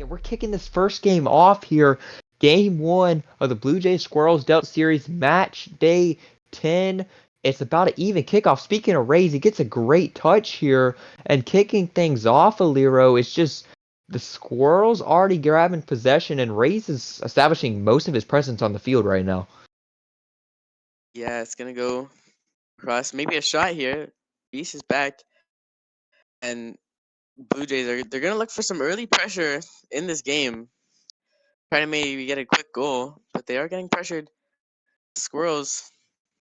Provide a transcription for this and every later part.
and we're kicking this first game off here. Game 1 of the Blue Jays Squirrels Delt Series, match day 10. It's about an even kickoff. Speaking of Rays, he gets a great touch here, and kicking things off, Aliro, it's just the Squirrels already grabbing possession, and Rays is establishing most of his presence on the field right now. Yeah, it's gonna go across. Maybe a shot here. Beast is back, and Blue Jays they're gonna look for some early pressure in this game, trying to maybe get a quick goal, but they are getting pressured. Squirrels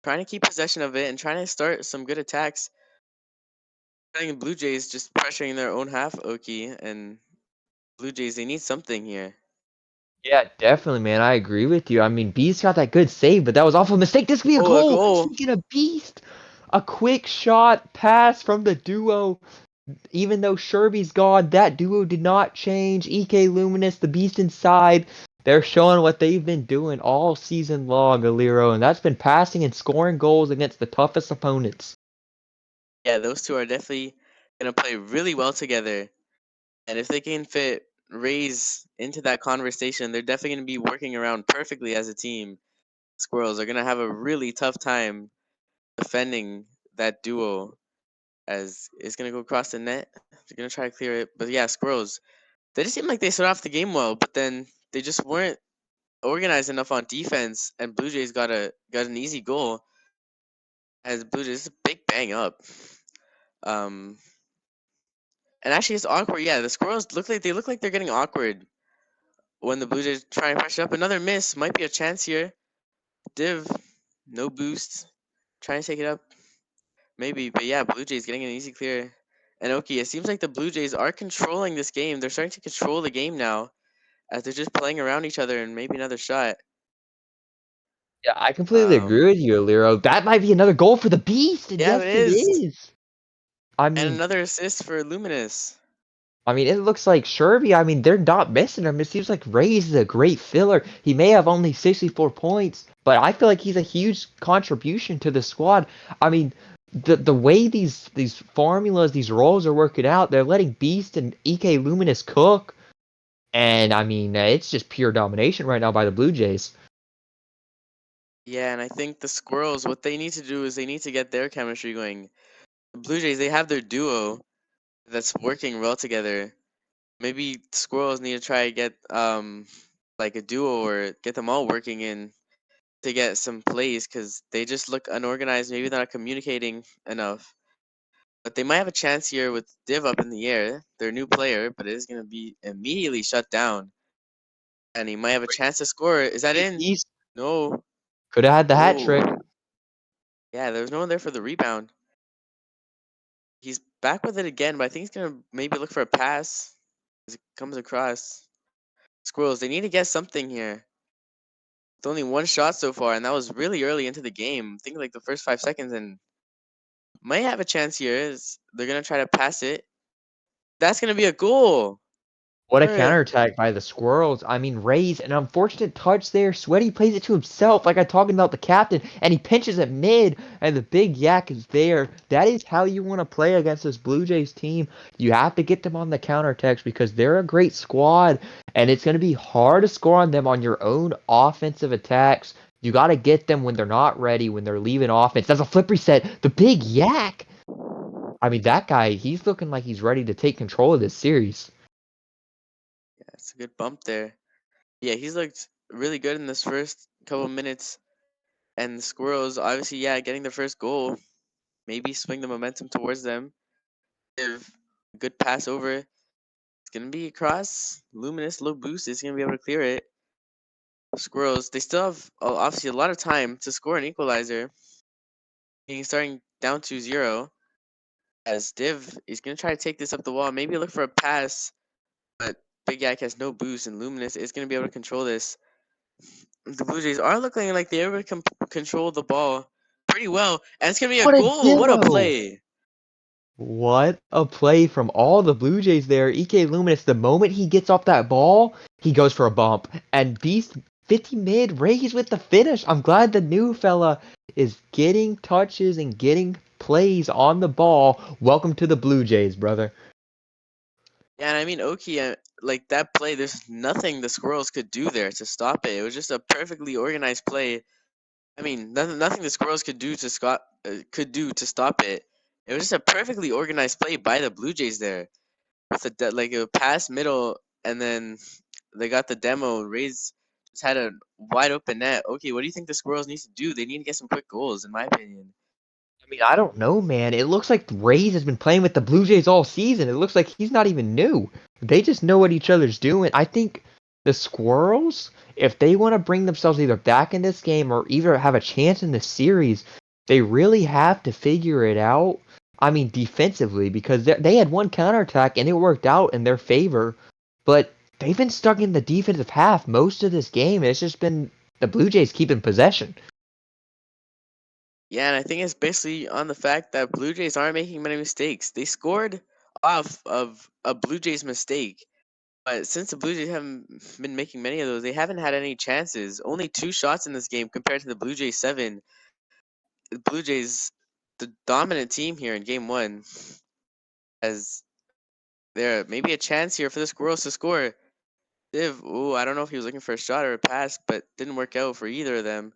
trying to keep possession of it and trying to start some good attacks. I think the Blue Jays just pressuring their own half, Oki, and Blue Jays they need something here. Yeah, definitely, man. I agree with you. I mean, Beast got that good save, but that was awful mistake. This could be a Oh, a goal. goal! Speaking of Beast, a quick shot pass from the duo. Even though Sherby's gone, that duo did not change. EK Luminous, the Beast inside. They're showing what they've been doing all season long, Aliro, and that's been passing and scoring goals against the toughest opponents. Yeah, those two are definitely gonna play really well together. And if they can fit Rays into that conversation, they're definitely going to be working around perfectly as a team. Squirrels are going to have a really tough time defending that duo as it's going to go across the net. They're going to try to clear it. But yeah, Squirrels, they just seem like they started off the game well, but then they just weren't organized enough on defense, and Blue Jays got an easy goal as Blue Jays a big bang up. Um, and actually, it's awkward. Yeah, the Squirrels look like they're getting awkward when the Blue Jays try and pressure up. Another miss might be a chance here. Div, no boost, trying to take it up, maybe. But yeah, Blue Jays getting an easy clear. And Oki, it seems like the Blue Jays are controlling this game. They're starting to control the game now, as they're just playing around each other. And maybe another shot. Yeah, I completely agree Um, with you, Aliro. That might be another goal for the Beast, and yeah, yes, it it is. is. I And mean, another assist for Luminous. it looks like Sherby, they're not missing him. It seems like Ray's is a great filler. He may have only 64 points, but I feel like he's a huge contribution to the squad. I mean, the way these formulas, these roles are working out, they're letting Beast and EK Luminous cook, and it's just pure domination right now by the Blue Jays. Yeah, and I think the Squirrels, what they need to do is they need to get their chemistry going. The Blue Jays, they have their duo that's working well together. Maybe Squirrels need to try to get like a duo or get them all working in to get some plays because they just look unorganized. Maybe they're not communicating enough. But they might have a chance here with Div up in the air, their new player, but it is going to be immediately shut down. And he might have a chance to score. Is that in? Beast No. could have had the hat Oh. trick. Yeah, there was no one there for the rebound. He's back with it again, but I think he's going to maybe look for a pass as it comes across. Squirrels, they need to get something here. It's only one shot so far, and that was really early into the game. I think like the first 5 seconds, and might have a chance here. They're gonna try to pass it. That's gonna be a goal. What a For counterattack by the Squirrels. Ray's an unfortunate touch there. Sweaty plays it to himself, like I talking about the captain, and he pinches it mid, and the big yak is there. That is how you want to play against this Blue Jays team. You have to get them on the counterattacks because they're a great squad, and it's going to be hard to score on them on your own offensive attacks. You got to get them when they're not ready, when they're leaving offense. That's a flip reset. The big yak. That guy, he's looking like he's ready to take control of this series. yeah, it's a good bump there. Yeah, he's looked really good in this first couple minutes. And the Squirrels, obviously, yeah, getting the first goal, maybe swing the momentum towards them. If a good pass over, it's gonna be across. Luminous, low boost is gonna be able to clear it. Squirrels, they still have obviously a lot of time to score an equalizer. Being starting down 2-0. As Div is gonna try to take this up the wall, maybe look for a pass, but Big Yak has no boost, and Luminous is gonna be able to control this. The Blue Jays are looking like they're able to control the ball pretty well, and it's gonna be a What a goal. What a demo! play! What a play from all the Blue Jays there. EK Luminous, the moment he gets off that ball, he goes for a bump. And Beast 50 mid, Ray's with the finish. I'm glad the new fella is getting touches and getting plays on the ball. Welcome to the Blue Jays, brother. Yeah, and I mean Oki. like that play, there's nothing the Squirrels could do there to stop it. It was just a perfectly organized play. I mean, nothing the Squirrels could do to stop it. It was just a perfectly organized play by the Blue Jays there, with like a pass middle, and then they got the demo. Rays just had a wide open net. Okay, what do you think the Squirrels need to do? They need to get some quick goals, in my opinion. I mean, I don't know, man. It looks like Ray's has been playing with the Blue Jays all season. It looks like he's not even new. They just know what each other's doing. I think the Squirrels, if they want to bring themselves either back in this game or either have a chance in this series, they really have to figure it out. I mean, defensively, because they had one counterattack and it worked out in their favor, but they've been stuck in the defensive half most of this game. It's just been the Blue Jays keeping possession. Yeah, and I think it's basically on the fact that Blue Jays aren't making many mistakes. They scored off of a Blue Jays mistake, but since the Blue Jays haven't been making many of those, they haven't had any chances. Only 2 shots in this game compared to the Blue Jays 7. The Blue Jays, the dominant team here in Game 1, as there maybe a chance here for the Squirrels to score. Div, ooh, I don't know if he was looking for a shot or a pass, but didn't work out for either of them.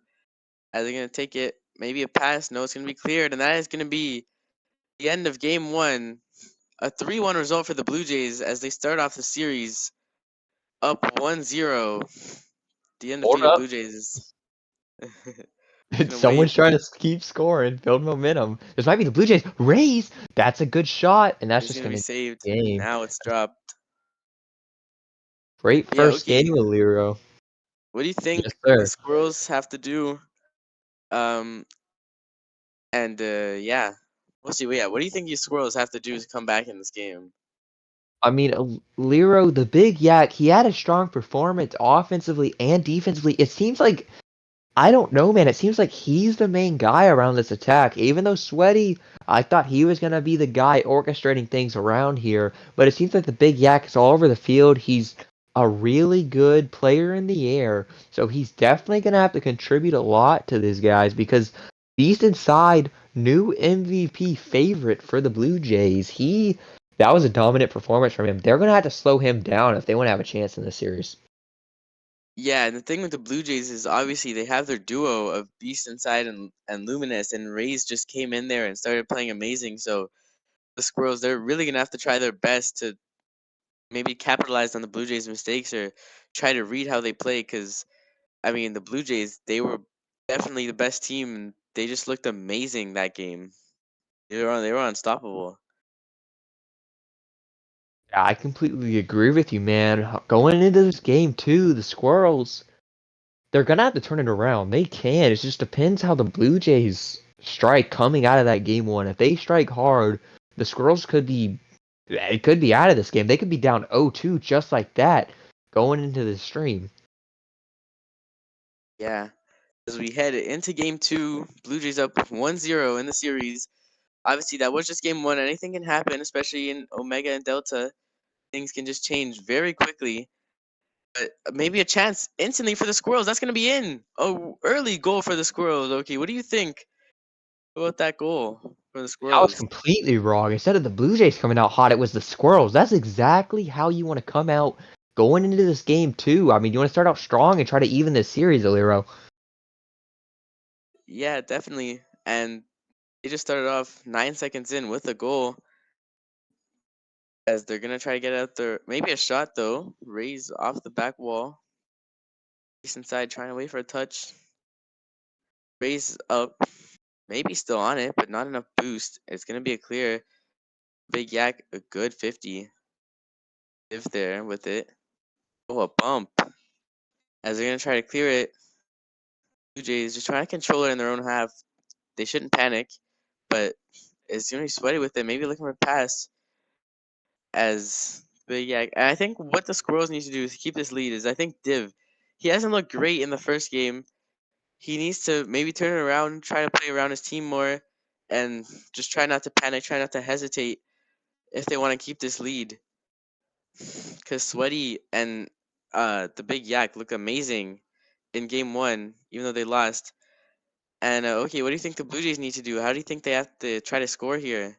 Are they going to take it? Maybe a pass? No, it's going to be cleared, and that is going to be the end of Game 1. A 3-1 result for the Blue Jays as they start off the series up 1-0. The Hold undefeated up. Blue Jays gonna wait. Someone's trying to keep scoring, build momentum. This might be the Blue Jays. Rays, that's a good shot, and that's It's just gonna be gonna saved. game. Now it's dropped. Great Yeah, first game okay. of Lero. What do you Yes, think the sir. Squirrels have to do? Um, and yeah, we'll see. Yeah, what do you think you Squirrels have to do to come back in this game? I mean, Lero, the big yak, he had a strong performance offensively and defensively. It seems like I don't know, man. It seems like he's the main guy around this attack. Even though Sweaty, I thought he was gonna be the guy orchestrating things around here, but it seems like the big yak is all over the field. He's a really good player in the air, so he's definitely gonna have to contribute a lot to these guys because Beast Inside, new MVP favorite for the Blue Jays. That was a dominant performance from him. They're gonna have to slow him down if they want to have a chance in this series. Yeah, and the thing with the Blue Jays is obviously they have their duo of Beast Inside and Luminous, and Rays just came in there and started playing amazing. So the Squirrels, they're really gonna have to try their best to maybe capitalize on the Blue Jays' mistakes or try to read how they play. Because I mean, the Blue Jays, they were definitely the best team, and they just looked amazing that game. They were unstoppable. Yeah, I completely agree with you, man. Going into this game too, the Squirrels, they're gonna have to turn it around. They can. It just depends how the Blue Jays strike coming out of that game one. If they strike hard, the Squirrels could be it could be out of this game. They could be down 0-2 just like that going into the stream. Yeah. As we head into game 2, Blue Jays up 1-0 in the series. Obviously, that was just game 1. Anything can happen, especially in Omega and Delta. Things can just change very quickly. But maybe a chance instantly for the Squirrels. That's going to be in. Oh, early goal for the Squirrels. Okay, what do you think about that goal for the I was Squirrels? completely wrong. Instead of the Blue Jays coming out hot, it was the Squirrels. That's exactly how you want to come out going into this game too. I mean, you want to start out strong and try to even this series, Aliro. Yeah, definitely. And they just started off 9 seconds in with a goal as they're going to try to get out there. Maybe a shot, though. Raise off the back wall. Race inside, trying to wait for a touch. Raise up. Maybe still on it, but not enough boost. It's going to be a clear. Big Yak, a good 50. If there with it. Oh, a bump. As they're going to try to clear it. Blue Jays just trying to control it in their own half. They shouldn't panic, but it's going to be sweaty with it. Maybe looking for a pass as Big Yak. And I think what the Squirrels need to do to keep this lead is I think Div. He hasn't looked great in the first game. He needs to maybe turn it around, try to play around his team more, and just try not to panic, try not to hesitate if they want to keep this lead. Because Sweaty and the Big Yak look amazing in game 1, even though they lost. And okay, what do you think the Blue Jays need to do? How do you think they have to try to score here?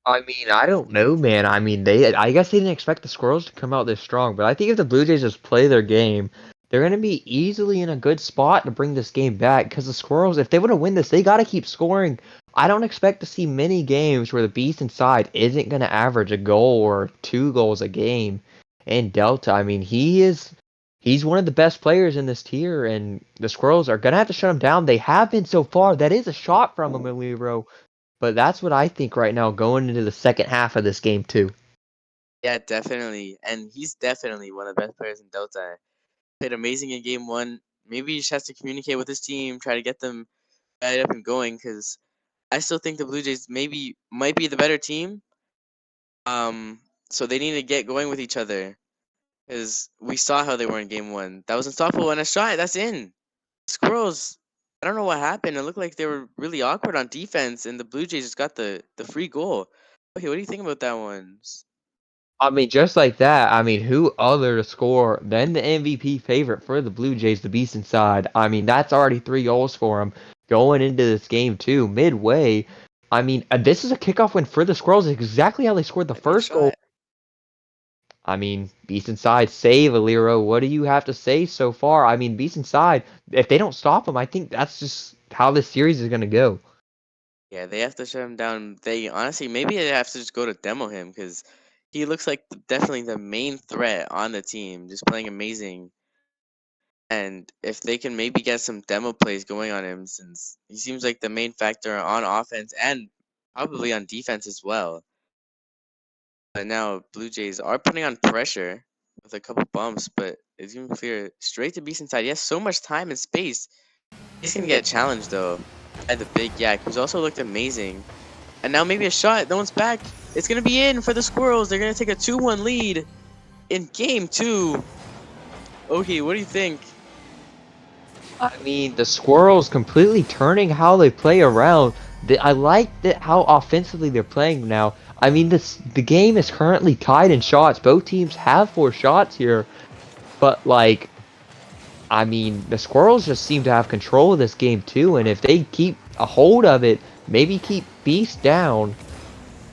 I mean, I don't know, man. I mean, I guess they didn't expect the Squirrels to come out this strong, but I think if the Blue Jays just play their game, they're going to be easily in a good spot to bring this game back. Because the Squirrels, if they want to win this, they got to keep scoring. I don't expect to see many games where the Beast inside isn't going to average a goal or 2 goals a game in Delta. I mean, he's one of the best players in this tier, and the Squirrels are going to have to shut him down. They have been so far. That is a shot from him, Eliro. But that's what I think right now going into the second half of this game too. Yeah, definitely. And he's definitely one of the best players in Delta. Played amazing in game one. Maybe he just has to communicate with his team, try to get them right up and going. Because I still think the Blue Jays maybe might be the better team. So they need to get going with each other. Because we saw how they were in game one. That was unstoppable, and a shot that's in. Squirrels. I don't know what happened. It looked like they were really awkward on defense, and the Blue Jays just got the free goal. Okay, what do you think about that one? I mean, just like that, I mean, who other to score than the MVP favorite for the Blue Jays, the Beast inside? I mean, that's already 3 goals for him going into this game too, midway. I mean, this is a kickoff win for the Squirrels, exactly how they scored the A good first goal. shot. I mean, Beast inside, save Aliro. What do you have to say so far? I mean, Beast inside, if they don't stop him, I think that's just how this series is going to go. Yeah, they have to shut him down. They honestly maybe they have to just go to demo him because he looks like definitely the main threat on the team, just playing amazing. And if they can maybe get some demo plays going on him, since he seems like the main factor on offense and probably on defense as well. But now Blue Jays are putting on pressure with a couple bumps, but it's even clear straight to Beast inside. He has so much time and space. He's gonna get challenged though by the big yak, who's also looked amazing. And now maybe a shot. No one's back. It's going to be in for the Squirrels. They're going to take a 2-1 lead in game two. Okay, what do you think? I mean, the Squirrels completely turning how they play around. I like that how offensively they're playing now. I mean, the game is currently tied in shots. Both teams have 4 shots here, but like, I mean, the Squirrels just seem to have control of this game too. And if they keep a hold of it, maybe keep Beast down.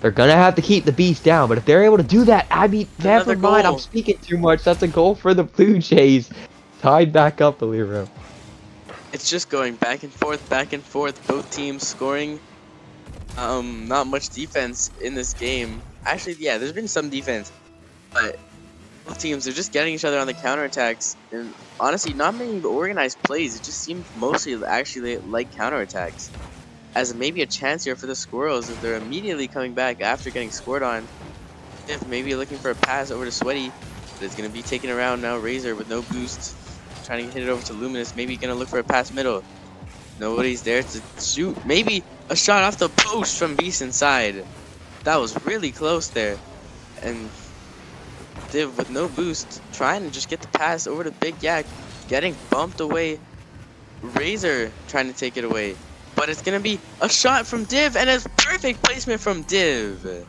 They're gonna have to keep the Beast down. But if they're able to do that, I mean, It's never another mind. I'm goal. speaking too much. That's a goal for the Blue Jays. Tied back up, Aliro. It's just going back and forth, back and forth. Both teams scoring. Not much defense in this game. Actually, yeah, there's been some defense, but both teams are just getting each other on the counterattacks. And honestly, not many organized plays. It just seemed mostly actually like counterattacks. As maybe a chance here for the Squirrels if they're immediately coming back after getting scored on. If maybe looking for a pass over to Sweaty, but it's going to be taken around now. Razor with no boost, trying to hit it over to Luminous. Maybe going to look for a pass middle. Nobody's there to shoot. Maybe a shot off the post from Beast inside. That was really close there. And Div with no boost, trying to just get the pass over to Big Yak, getting bumped away. Razor trying to take it away. But it's going to be a shot from Div, and a perfect placement from Div.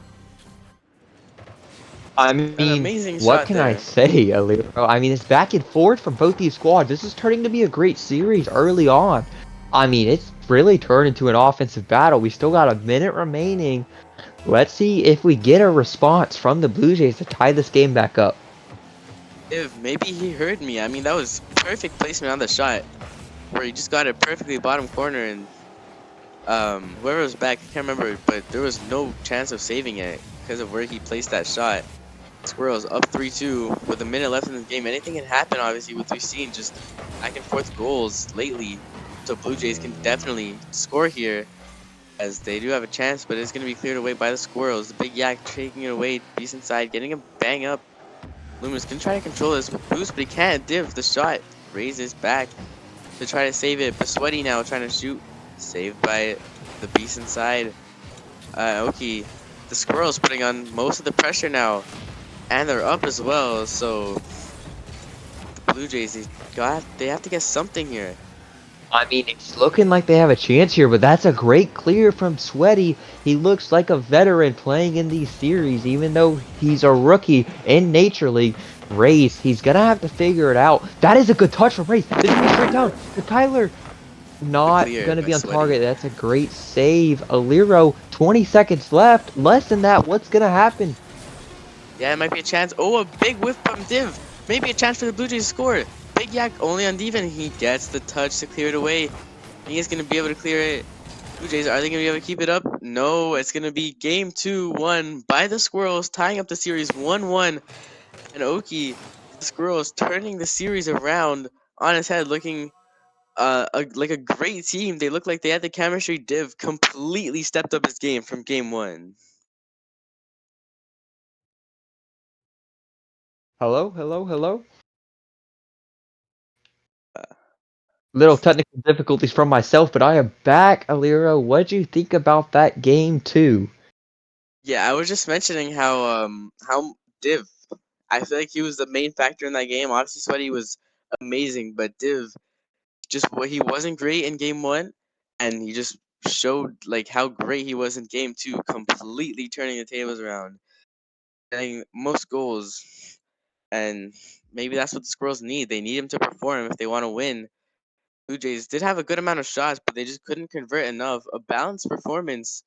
I An mean, amazing what shot can I there. say, Aliro? I mean, it's back and forth from both these squads. This is turning to be a great series early on. I mean, it's really turned into an offensive battle. We still got a minute remaining. Let's see if we get a response from the Blue Jays to tie this game back up. If maybe he heard me. I mean, that was perfect placement on the shot, where he just got it perfectly bottom corner, and whoever was back, I can't remember, but there was no chance of saving it because of where he placed that shot. Squirrels up 3-2 with a minute left in the game. Anything can happen, obviously, with we've seen just back and forth goals lately. So Blue Jays can definitely score here, as they do have a chance, but it's going to be cleared away by the Squirrels. The Big Yak taking it away, Beast inside, getting him bang up. Luminous gonna try to control this with boost, but he can't. Div the shot, raises back to try to save it, but Sweaty now trying to shoot, saved by the Beast inside. Okay, the Squirrels putting on most of the pressure now, and they're up as well. So the Blue Jays, they have to get something here. I mean, it's looking like they have a chance here, but that's a great clear from Sweaty. He looks like a veteran playing in these series, even though he's a rookie in Nature League. Race, he's gonna have to figure it out. That is a good touch from Race. This is straight down to Tyler. to not clear going it to by be on Sweaty. target. That's a great save. Aliro, 20 seconds left. Less than that. What's going to happen? Yeah, it might be a chance. Oh, a big whiff from Div. Maybe a chance for the Blue Jays to score. Big Yak only on Div, he gets the touch to clear it away. He is going to be able to clear it. Blue Jays, are they going to be able to keep it up? No, it's going to be game 2 won by the Squirrels, tying up the series 1-1. And Oki, the Squirrels, turning the series around on his head, looking like a great team. They look like they had the chemistry. Div completely stepped up his game from game 1. Hello, hello, hello. Uh, Little technical difficulties from myself, but I am back, Aliro. What'd you think about that game, too? Yeah, I was just mentioning how Div, I feel like he was the main factor in that game. Obviously, Sweaty was amazing, but Div just what he wasn't great in game 1, and he just showed like how great he was in game 2, completely turning the tables around, getting most goals, and maybe that's what the Squirrels need. They need him to perform if they want to win. Blue Jays did have a good amount of shots, but they just couldn't convert enough. A balanced performance.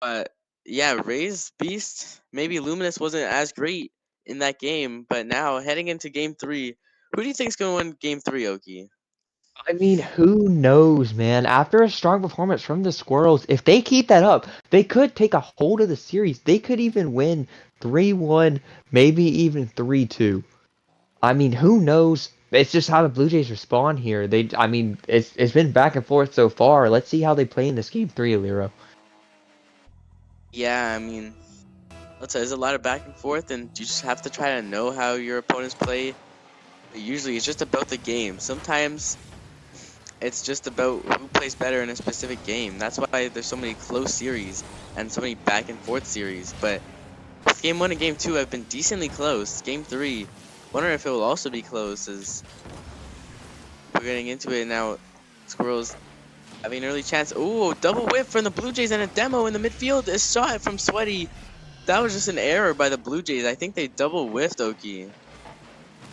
But yeah, Ray's Beast, maybe Luminous wasn't as great in that game, but now heading into game 3, who do you think's gonna win game 3, Oki? I mean, who knows, man? After a strong performance from the Squirrels, if they keep that up, they could take a hold of the series. They could even win 3-1, maybe even 3-2. I mean, who knows? It's just how the Blue Jays respond here. I mean, it's been back and forth so far. Let's see how they play in this game 3, Aliro. Yeah, I mean, there's a lot of back and forth, and you just have to try to know how your opponents play. But usually, it's just about the game. Sometimes it's just about who plays better in a specific game. That's why there's so many close series and so many back and forth series. But game 1 and game 2 have been decently close. Game 3, wonder if it will also be close as we're getting into it now. Squirrels having an early chance. Ooh, double whip from the Blue Jays and a demo in the midfield. A shot from Sweaty. That was just an error by the Blue Jays. I think they double whiffed, Oki.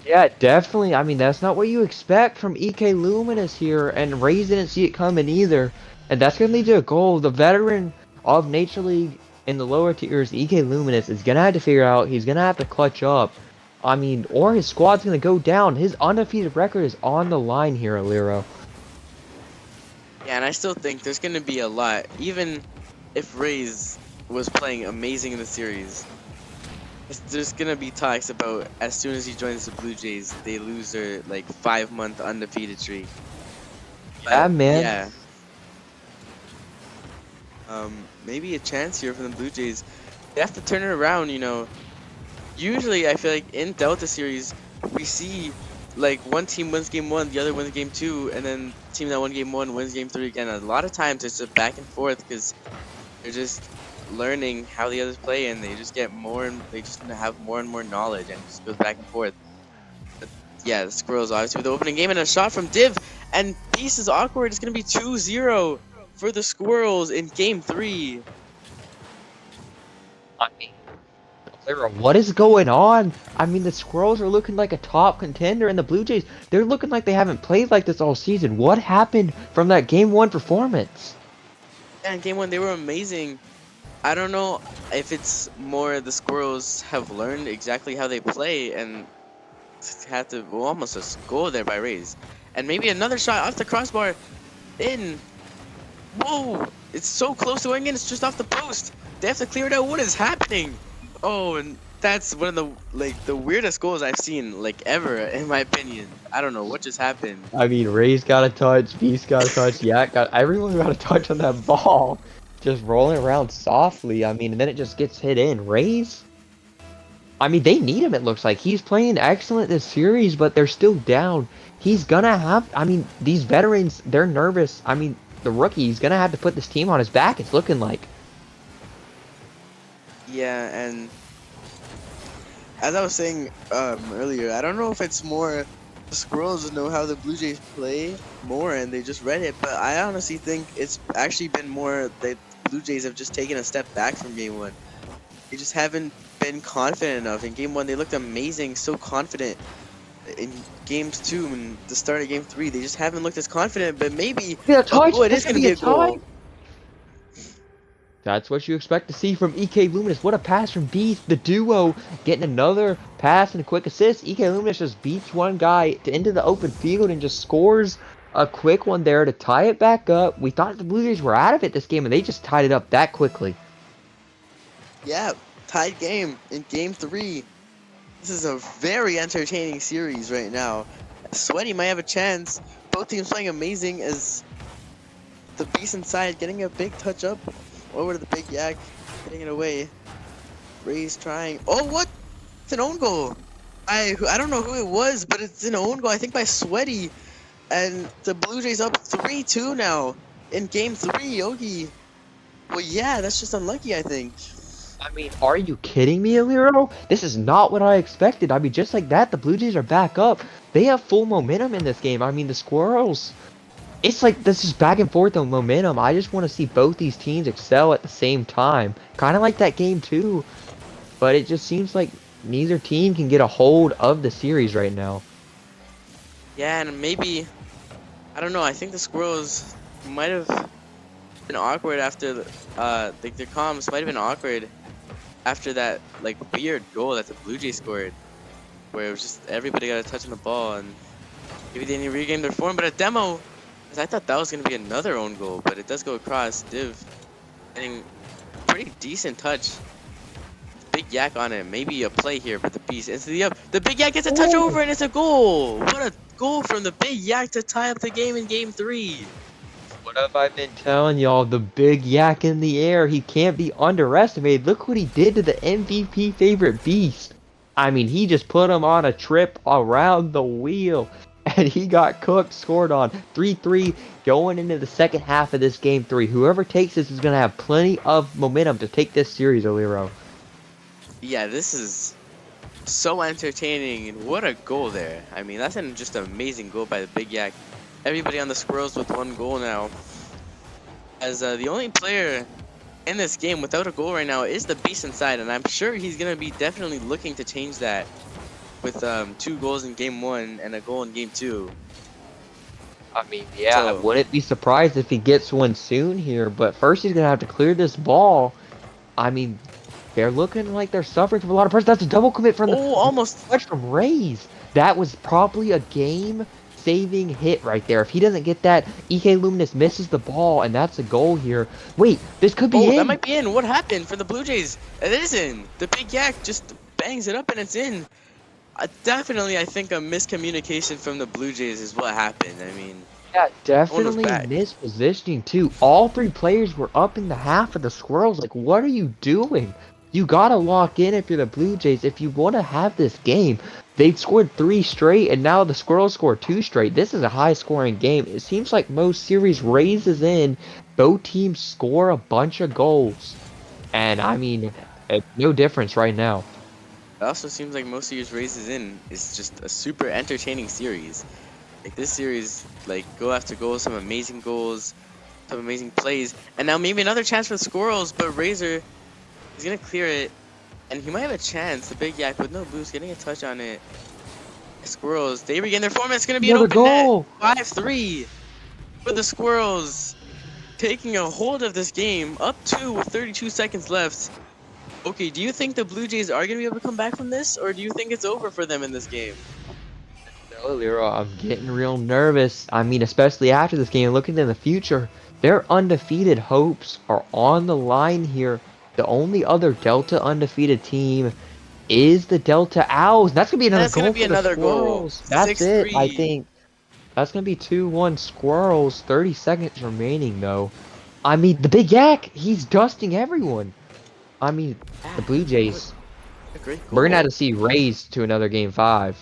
Yeah, definitely. I mean, that's not what you expect from EK Luminous here, and Rays didn't see it coming either. And that's going to lead to a goal. The veteran of Nature League in the lower tiers, EK Luminous, is going to have to figure out, he's going to have to clutch up. I mean, or his squad's going to go down. His undefeated record is on the line here, Aliro. Yeah, and I still think there's going to be a lot. Even if Rays was playing amazing in the series, there's going to be talks about as soon as he joins the Blue Jays, they lose their like 5-month undefeated streak. Yeah, But man. yeah, maybe a chance here for the Blue Jays. They have to turn it around, you know. Usually, I feel like in Delta series, we see like one team wins game 1, the other wins game 2, and then the team that won game 1 wins game 3 again. A lot of times it's a back and forth because they're just learning how the others play, and they just get more and they just have more and more knowledge, and it just goes back and forth. But yeah, the Squirrels obviously with the opening game and a shot from Div, and Beast is awkward. It's gonna be 2-0 for the Squirrels in game 3. I mean, Aliro, what is going on? I mean, the Squirrels are looking like a top contender, and the Blue Jays, they're looking like they haven't played like this all season. What happened from that Game 1 performance? Yeah, in game 1 they were amazing. I don't know if it's more the Squirrels have learned exactly how they play and had to well, almost a goal there by Rays. And maybe another shot off the crossbar in. Whoa! It's so close to going in, it's just off the post. They have to clear it out. What is happening? Oh, and that's one of the the weirdest goals I've seen like ever in my opinion. I don't know what just happened. I mean, Ray's got a touch, Beast got a touch, Yak got everyone got a touch on that ball, just rolling around softly. I mean, and then it just gets hit in. Rays, I mean, they need him. It looks like he's playing excellent this series, but they're still down. He's gonna have. I mean, these veterans, they're nervous. I mean, the rookie, he's gonna have to put this team on his back. It's looking like. Yeah, and as I was saying earlier, I don't know if it's more the Squirrels know how the Blue Jays play more and they just read it, but I honestly think it's actually been more that Blue Jays have just taken a step back from game 1. They just haven't been confident enough. In game 1 they looked amazing, so confident. in games 2 and the start of game 3. They just haven't looked as confident, but maybe, Be a oh, touch. it That's is gonna going to be be a a tie. goal. That's what you expect to see from EK Luminous. What a pass from Beast. The duo getting another pass and a quick assist. EK Luminous just beats one guy into the open field and just scores a quick one there to tie it back up. We thought the Blue Jays were out of it this game, and they just tied it up that quickly. Yeah, tied game in game 3. This is a very entertaining series right now. Sweaty might have a chance. Both teams playing amazing as the Beast inside getting a big touch up over to the Big Yak, getting it away. Ray's trying. Oh, what? It's an own goal. I don't know who it was, but it's an own goal. I think by Sweaty, and the Blue Jays up 3-2 now in game 3. Yogi. Well, yeah, that's just unlucky. I think. I mean, are you kidding me, Aliro? This is not what I expected. I mean, just like that, the Blue Jays are back up. They have full momentum in this game. I mean, the Squirrels, it's like this is back and forth on momentum. I just want to see both these teams excel at the same time. Kind of like that game too, but it just seems like neither team can get a hold of the series right now. Yeah, and maybe I don't know. I think the Squirrels might have been awkward after like their comms might have been awkward after that like weird goal that the Blue Jays scored, where it was just everybody got a touch on the ball and maybe they didn't regain their form. But a demo, 'cause I thought that was gonna be another own goal, but it does go across. Div getting pretty decent touch. Big Yak on it, maybe a play here, but the Beast instantly up. The Big Yak gets a touch Oh, over and it's a goal. What a goal from the Big Yak to tie up the game in game 3. what have I been telling y'all? The big yak in the air. He can't be underestimated. Look what he did to the MVP favorite Beast. I mean, he just put him on a trip around the wheel. And he got cooked, scored on 3-3 going into the second half of this game 3. Whoever takes this is going to have plenty of momentum to take this series, Oliro. Yeah, this is so entertaining, and what a goal there. I mean, that's just an amazing goal by the Big Yak. Everybody on the Squirrels with one goal now. As the only player in this game without a goal right now is the Beast inside, and I'm sure he's going to be definitely looking to change that with 2 goals in game 1 and a goal in game 2. I mean, yeah, I So, wouldn't be surprised if he gets one soon here, but first he's going to have to clear this ball. I mean, they're looking like they're suffering from a lot of pressure. That's a double commit from the oh, almost. touch from Rays. That was probably a game-saving hit right there. If he doesn't get that, EK Luminous misses the ball, and that's a goal here. Wait, this could Oh, be that in. might be in. What happened for the Blue Jays? It is in. The Big Yak just bangs it up and it's in. Definitely, I think a miscommunication from the Blue Jays is what happened. I mean, Yeah, no one was definitely back. mispositioning too. All 3 players were up in the half of the Squirrels. Like, what are you doing? You gotta lock in if you're the Blue Jays. If you want to have this game, they've scored 3 straight, and now the Squirrels scored 2 straight. This is a high-scoring game. It seems like most series raises in, both teams score a bunch of goals, and I mean, no difference right now. It also seems like most of your races in is just a super entertaining series. Like this series, like goal after goal, some amazing goals, some amazing plays, and now maybe another chance for the Squirrels, but Razor is gonna clear it, and he might have a chance. The Big Yak with no boost, getting a touch on it. Squirrels, they regain their form. It's gonna be an Another open net. goal. 5-3 for the Squirrels, taking a hold of this game, up 2 with 32 seconds left. Okay, do you think the Blue Jays are gonna be able to come back from this, or do you think it's over for them in this game? No, Leroy, I'm getting real nervous. I mean, especially after this game, looking in the future, their undefeated hopes are on the line here. The only other Delta undefeated team is the Delta Owls. That's gonna be another That's gonna goal be for the another goal. Squirrels. That's it, I 6-3. think. That's gonna be 2-1 Squirrels. 30 seconds remaining, though. I mean, the Big Yak, he's dusting everyone. I mean, the Yeah, Blue what Jays. a great We're gonna have goal. to see raised to another game 5.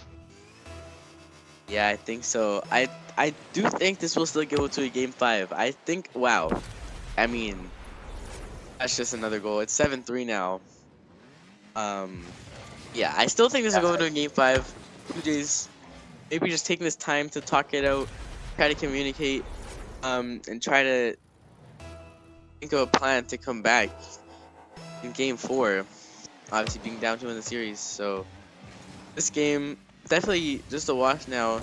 Yeah, I think so. I do think this will still go to a game 5. I think, wow. I mean, that's just another goal. It's 7-3 now. Um, yeah, I still think this will go to a game 5. Blue Jays maybe just taking this time to talk it out, try to communicate, and try to think of a plan to come back in game 4. Obviously being down 2 in the series. So this game definitely just a wash now.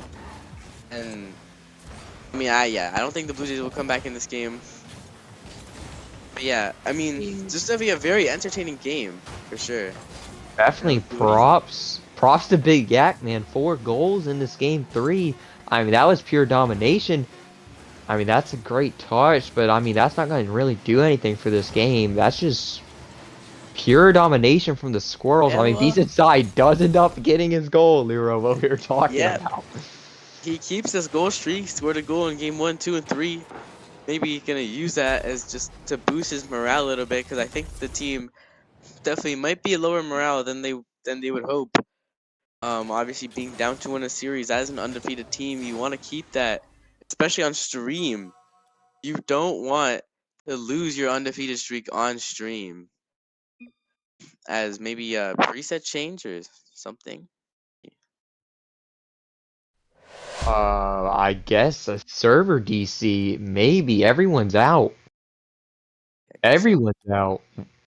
And I mean, I don't think the Blue Jays will come back in this game. But yeah, I mean, just gonna be a very entertaining game for sure. Definitely Oki, what do you think? props to Big Yak, man. 4 goals in this game 3. I mean, that was pure domination. I mean, that's a great touch, but I mean, that's not going to really do anything for this game. That's just pure domination from the Squirrels. Yeah, I mean, well, decent side does end up getting his goal, Lero, what we were talking yeah, about. he keeps his goal streak. Scored a goal in game 1, 2, and 3. Maybe he's gonna use that as just to boost his morale a little bit because I think the team definitely might be a lower morale than they would hope. Obviously being down to win a series as an undefeated team, you want to keep that, especially on stream. You don't want to lose your undefeated streak on stream, as maybe a preset change or something. I guess a server DC, maybe. Everyone's out. I guess so. Everyone's out.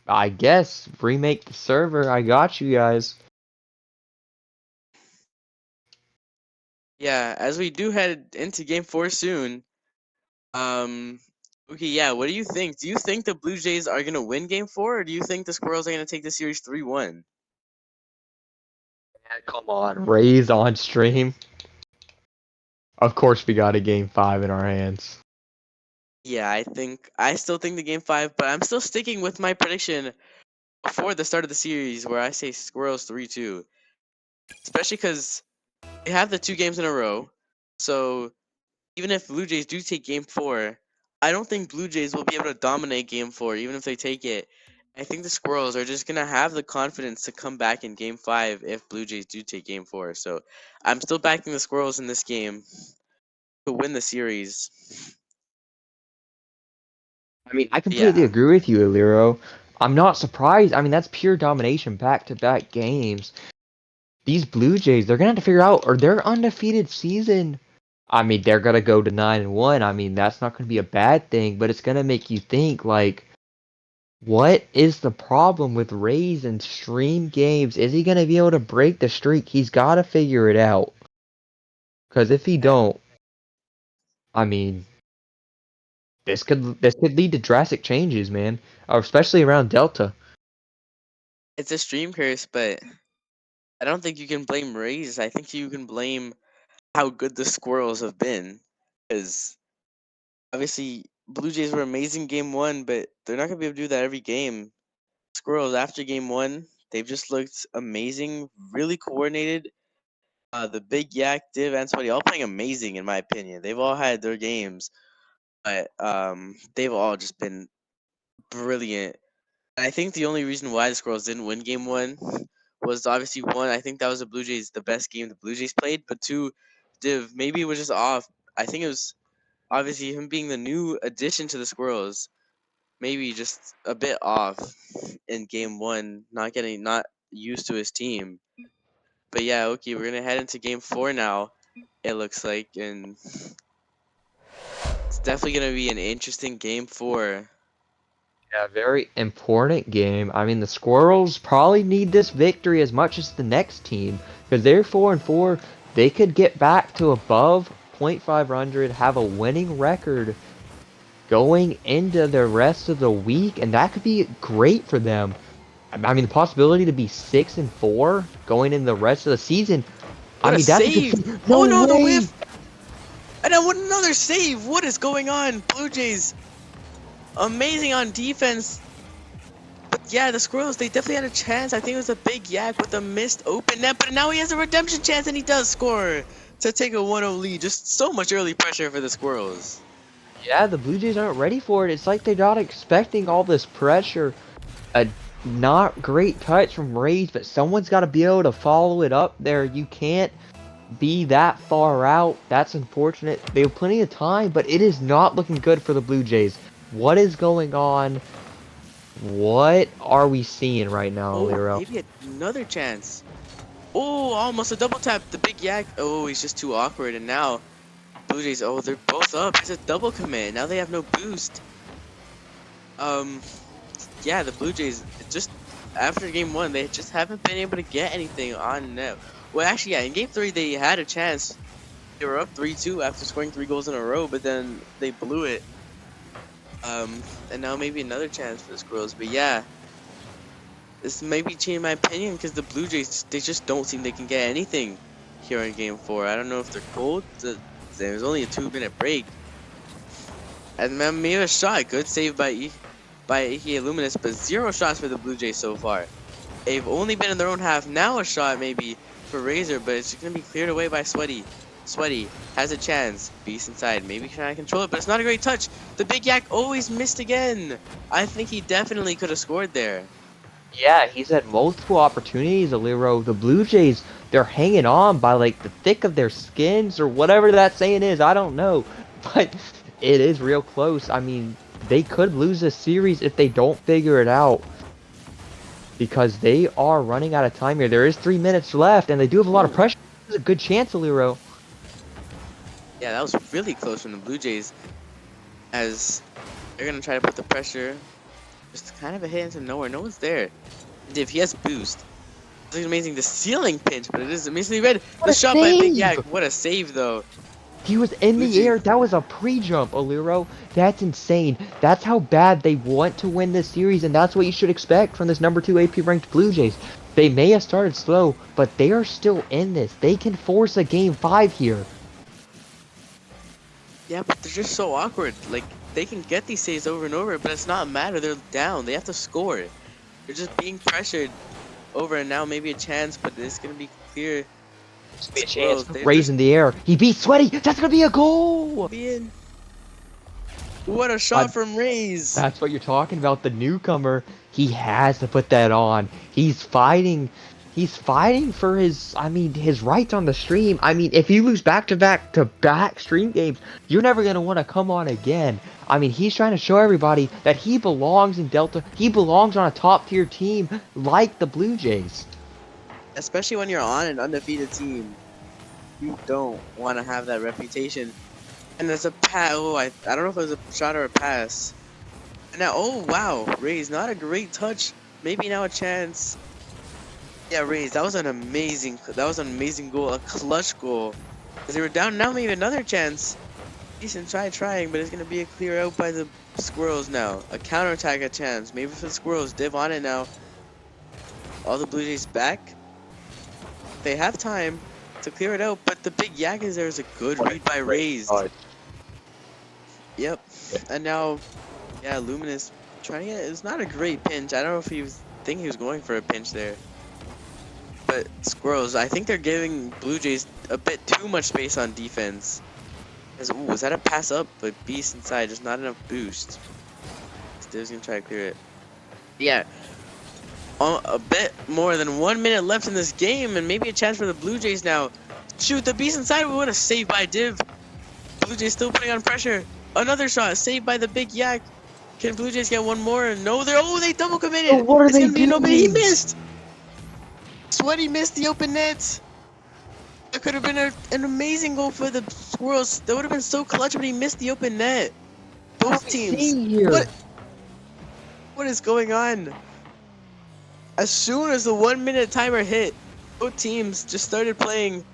I guess remake the server. I got you guys. Yeah, as we do head into game 4 soon. Um, okay, yeah. What do you think? Do you think the Blue Jays are gonna win game 4, or do you think the Squirrels are gonna take the series 3-1? Come on, Rays on stream. Of course, we got a game 5 in our hands. Yeah, I still think the game 5, but I'm still sticking with my prediction before the start of the series where I say Squirrels 3-2. Especially because they have the 2 games in a row. So even if Blue Jays do take game 4, I don't think Blue Jays will be able to dominate game 4, even if they take it. I think the Squirrels are just gonna have the confidence to come back in game 5 if Blue Jays do take game 4. So I'm still backing the Squirrels in this game to win the series. I mean, I completely Yeah. agree with you, Iliro. I'm not surprised. I mean, that's pure domination back-to-back games. These Blue Jays, they're gonna have to figure out, or their undefeated season. I mean, they're gonna go to 9-1. I mean, that's not gonna be a bad thing, but it's gonna make you think, like, what is the problem with Rays and stream games? Is he gonna be able to break the streak? He's gotta figure it out. Because if he don't, I mean, this could lead to drastic changes, man. Or especially around Delta. It's a stream curse, but I don't think you can blame Rays. I think you can blame how good the Squirrels have been. Because obviously, Blue Jays were amazing game 1, but they're not going to be able to do that every game. Squirrels, after game 1, they've just looked amazing, really coordinated. The Big Yak, Div, and Sweaty all playing amazing, in my opinion. They've all had their games, but they've all just been brilliant. I think the only reason why the Squirrels didn't win game 1 was obviously one, I think that was the best game the Blue Jays played, but two, Div maybe it was just off. I think it was obviously him being the new addition to the Squirrels, maybe just a bit off in game 1, not used to his team. But yeah, okay, we're gonna head into game 4 now. It looks like, and it's definitely gonna be an interesting game 4. Yeah, very important game. I mean, the Squirrels probably need this victory as much as the next team because they're 4-4. They could get back to above .500, have a winning record going into the rest of the week, and that could be great for them. I mean, the possibility to be 6-4 going in the rest of the season. I What a mean, that's a good save! thing. Oh No no, the way! whiff! And then what another save! What is going on? Blue Jays amazing on defense. But yeah, the Squirrels, they definitely had a chance. I think it was a Big Yak with a missed open net, but now he has a redemption chance and he does score to take a 1-0 lead. Just so much early pressure for the Squirrels. Yeah, the Blue Jays aren't ready for it. It's like they're not expecting all this pressure. A not great touch from Rays, but someone's got to be able to follow it up there. You can't be that far out. That's unfortunate. They have plenty of time, but it is not looking good for the Blue Jays. What is going on? What are we seeing right now, Oh, Lero? maybe another chance. Oh, almost a double tap. The Big Yak. Oh, he's just too awkward. And now Blue Jays, oh, they're both up. It's a double commit. Now they have no boost. Um, yeah, the Blue Jays just after game 1, they just haven't been able to get anything on net. Well, actually, yeah, in Game 3, they had a chance. They were up 3-2 after scoring 3 goals in a row, but then they blew it. And now maybe another chance for the Squirrels. But yeah, this may be changing my opinion because the Blue Jays, they just don't seem they can get anything here in Game 4. I don't know if they're cold. There's only a 2-minute break. And maybe a shot. Good save by Ike Luminous, but 0 shots for the Blue Jays so far. They've only been in their own half. Now a shot maybe for Razor, but it's going to be cleared away by Sweaty. Sweaty has a chance. Beast inside. Maybe trying to control it, but it's not a great touch. The Big Yak always missed again. I think he definitely could have scored there. Yeah, he's had multiple opportunities, Aliro. The Blue Jays, they're hanging on by like the thick of their skins or whatever that saying is. I don't know. But it is real close. I mean, they could lose this series if they don't figure it out. Because they are running out of time here. There is 3 minutes left, and they do have a lot of pressure. This is a good chance, Aliro. Yeah, that was really close from the Blue Jays. As they're going to try to put the pressure. Just kind of a hit into nowhere. No one's there. Div, he has boost. It's amazing. The ceiling pinch, but it is amazingly red. The shot by Big Yak. What a save, though. He was in the air. That was a pre-jump, Aliro. That's insane. That's how bad they want to win this series, and that's what you should expect from this number 2 AP ranked Blue Jays. They may have started slow, but they are still in this. They can force a game 5 here. Yeah, but they're just so awkward. Like, they can get these saves over and over, but it's not a matter. They're down. They have to score. They're just being pressured over, and now maybe a chance, but it's going to be clear. Be a chance. Raise in the air. He beat Sweaty. That's going to be a goal. What a shot from Rays. That's what you're talking about. The newcomer, he has to put that on. He's fighting. He's fighting for his, his rights on the stream. I mean, if you lose back-to-back stream games, you're never going to want to come on again. I mean, he's trying to show everybody that he belongs in Delta. He belongs on a top-tier team like the Blue Jays. Especially when you're on an undefeated team. You don't want to have that reputation. And there's a pass. Oh, I don't know if it was a shot or a pass. And now, oh, wow. Rays, not a great touch. Maybe now a chance. Yeah, Rays, that was an amazing goal, a clutch goal. Because they were down, now maybe another chance. Decent trying, but it's going to be a clear out by the Squirrels now. A counterattack, a chance. Maybe for the Squirrels, Div on it now. All the Blue Jays back. They have time to clear it out, but the Big Yak is there is a good read by Rays. Yep, and now, yeah, Luminous trying to get, it's not a great pinch. I don't know if he was thinking he was going for a pinch there. But Squirrels, I think they're giving Blue Jays a bit too much space on defense. Ooh, was that a pass up? But Beast inside, just not enough boost. Still gonna try to clear it. Yeah, a bit more than 1 minute left in this game, and maybe a chance for the Blue Jays now. Shoot, the Beast inside. What a save by Div. Blue Jays still putting on pressure. Another shot, saved by the Big Yak. Can Blue Jays get one more? No, they double committed. Oh, what are it's they gonna be doing? He missed. Sweaty missed the open net. That could have been an amazing goal for the Squirrels. That would have been so clutch, but he missed the open net. Both teams. What is going on? As soon as the 1 minute timer hit, both teams just started playing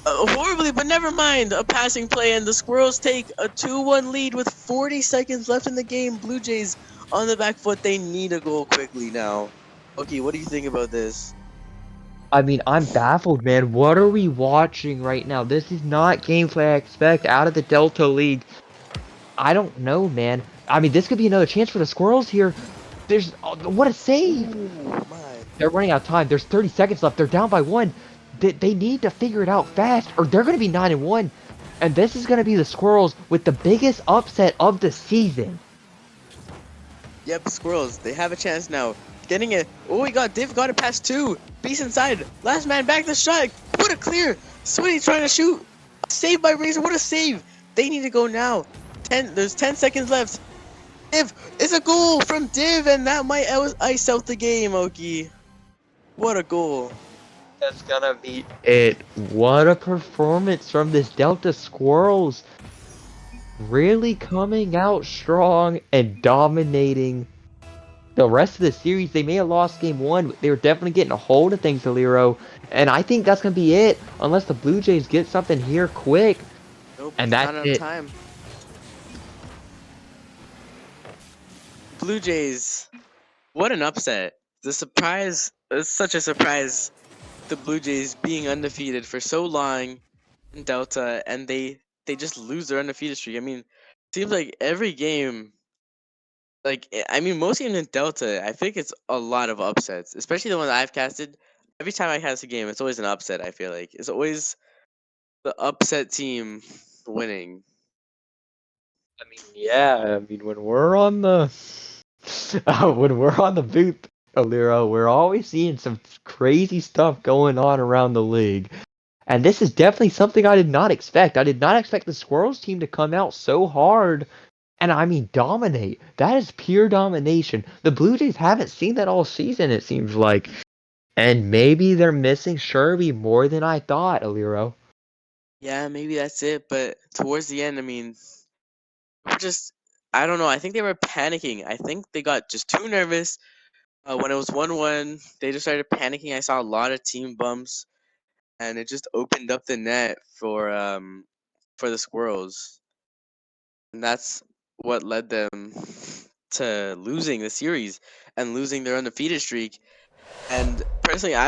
horribly, but never mind. A passing play, and the Squirrels take a 2-1 lead with 40 seconds left in the game. Blue Jays on the back foot. They need a goal quickly now. Okay, what do you think about this? I mean, I'm baffled, man. What are we watching right now? This is not gameplay I expect out of the Delta League. I don't know, man. I mean, this could be another chance for the Squirrels here. There's... what a save! Oh, my. They're running out of time. There's 30 seconds left. They're down by 1. They need to figure it out fast, or they're going to be 9-1. And this is going to be the Squirrels with the biggest upset of the season. Yep, Squirrels. They have a chance now. Getting it. Oh, he got Div. Got it past 2. Beast inside. Last man back. The shot. What a clear. Sweaty trying to shoot. Save by Razor. What a save. They need to go now. There's 10 seconds left. Div. It's a goal from Div, and that might ice out the game, Oki. What a goal. That's gonna be it. What a performance from this Delta Squirrels. Really coming out strong and dominating the rest of the series, they may have lost game one, but they were definitely getting a hold of things, Aliro. And I think that's gonna be it, unless the Blue Jays get something here quick. Nope, And it's that's not enough it. time. Blue Jays, what an upset. The surprise, it's such a surprise. The Blue Jays being undefeated for so long in Delta, and they just lose their undefeated streak. I mean, seems like every game, I mean, most games in Delta, I think it's a lot of upsets, especially the ones I've casted. Every time I cast a game, it's always an upset. I feel like it's always the upset team winning. I mean, yeah, I mean, when we're on the when we're on the booth, Aliro, we're always seeing some crazy stuff going on around the league. And this is definitely something I did not expect. I did not expect the Squirrels team to come out so hard and I mean dominate. That is pure domination. The Blue Jays haven't seen that all season, it seems like. And maybe they're missing Sherby more than I thought, Aliro. Yeah, maybe that's it. But towards the end, I mean, we're just, I don't know. I think they were panicking. I think they got just too nervous. When it was 1-1, they just started panicking. I saw a lot of team bumps, and it just opened up the net for the Squirrels, and that's what led them to losing the series and losing their undefeated streak. And personally, I